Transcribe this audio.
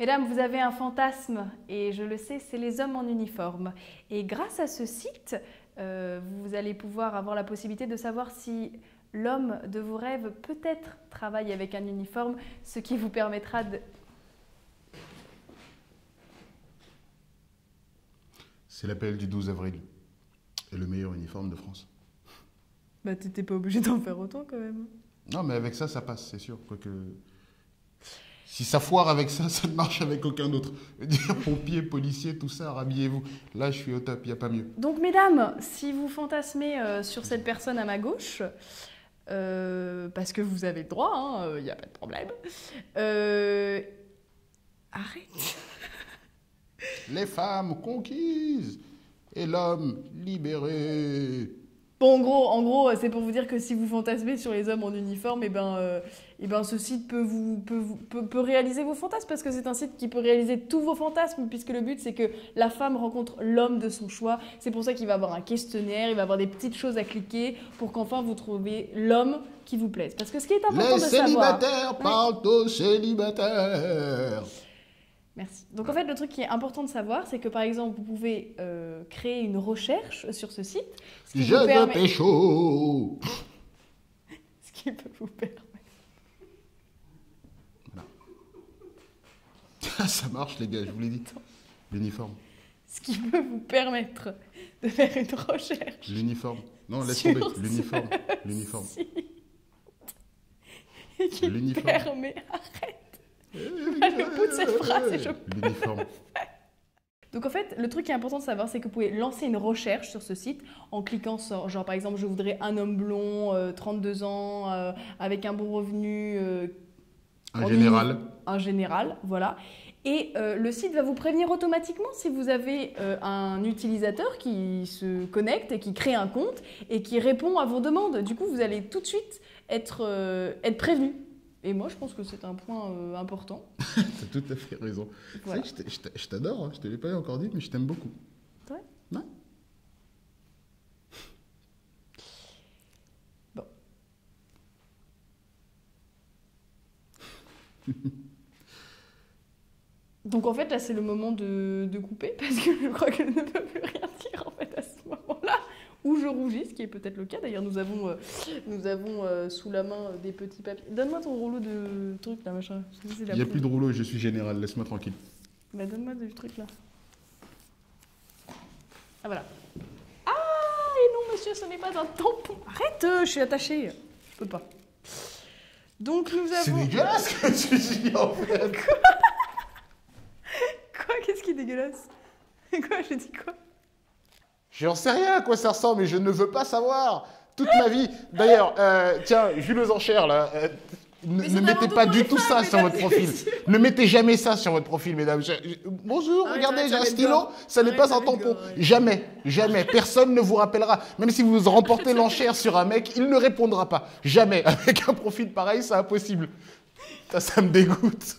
Mesdames, vous avez un fantasme et je le sais, c'est les hommes en uniforme. Et grâce à ce site, vous allez pouvoir avoir la possibilité de savoir si l'homme de vos rêves peut-être travaille avec un uniforme, ce qui vous permettra de... C'est l'appel du 12 avril. Et le meilleur uniforme de France. Bah t'étais pas obligé d'en faire autant quand même. Non, mais avec ça, ça passe, c'est sûr. Quoique... Si ça foire avec ça, ça ne marche avec aucun autre. Dire pompiers, policiers, tout ça, rhabillez-vous. Là, je suis au top, il n'y a pas mieux. Donc, mesdames, si vous fantasmez sur cette personne à ma gauche, parce que vous avez le droit, il n'y a pas de problème, arrête. Les femmes conquises et l'homme libéré. Bon, en gros, c'est pour vous dire que si vous fantasmez sur les hommes en uniforme, et ben, ce site peut réaliser vos fantasmes, parce que c'est un site qui peut réaliser tous vos fantasmes, puisque le but, c'est que la femme rencontre l'homme de son choix. C'est pour ça qu'il va avoir un questionnaire, il va avoir des petites choses à cliquer pour qu'enfin vous trouviez l'homme qui vous plaise. Parce que ce qui est important de savoir... Les célibataires parlent aux célibataires. Merci. Donc en fait, le truc qui est important de savoir, c'est que par exemple, vous pouvez créer une recherche sur ce site. Ce qui Je vous veux permet... pécho. Ce qui peut vous permettre... Ça marche, les gars, je vous l'ai dit. L'uniforme. Ce qui peut vous permettre de faire une recherche. L'uniforme. Non, laisse sur tomber. L'uniforme. L'uniforme. Et qui permet... Arrête. Le bout de cette phrase, c'est chaud. L'uniforme. Donc en fait, le truc qui est important de savoir, c'est que vous pouvez lancer une recherche sur ce site en cliquant sur, genre par exemple, je voudrais un homme blond, 32 ans, avec un bon revenu. Un général. Un général, voilà. Et le site va vous prévenir automatiquement si vous avez un utilisateur qui se connecte et qui crée un compte et qui répond à vos demandes. Du coup, vous allez tout de suite être prévenu. Et moi, je pense que c'est un point important. Tu as tout à fait raison. Voilà. Je t'adore, hein. Je ne te l'ai pas encore dit, mais je t'aime beaucoup. C'est vrai ? Ouais. Bon. Donc en fait, là, c'est le moment de couper, parce que je crois que je ne peux plus rien dire en fait à ce moment-là. Où je rougis, ce qui est peut-être le cas. D'ailleurs, nous avons sous la main des petits papiers. Donne-moi ton rouleau de truc là, machin. Il n'y a plus de rouleau, je suis général, laisse-moi tranquille. Bah, donne-moi du truc là. Ah voilà. Ah, et non, monsieur, ce n'est pas un tampon. Arrête, je suis attachée. Je peux pas. Donc nous avons... C'est dégueulasse ce que tu dis en fait. Quoi? Qu'est-ce qui est dégueulasse? Quoi? J'ai dit quoi? J'en sais rien à quoi ça ressemble, mais je ne veux pas savoir. Toute ma vie. D'ailleurs, tiens, Jules aux enchères, là. Ne mettez pas du tout ça sur votre profil. Ne mettez jamais ça sur votre profil, mesdames. Bonjour, regardez, j'ai un stylo. Ça n'est pas un tampon. Jamais, jamais. Personne ne vous rappellera. Même si vous remportez l'enchère sur un mec, il ne répondra pas. Jamais. Avec un profil pareil, c'est impossible. Ça me dégoûte.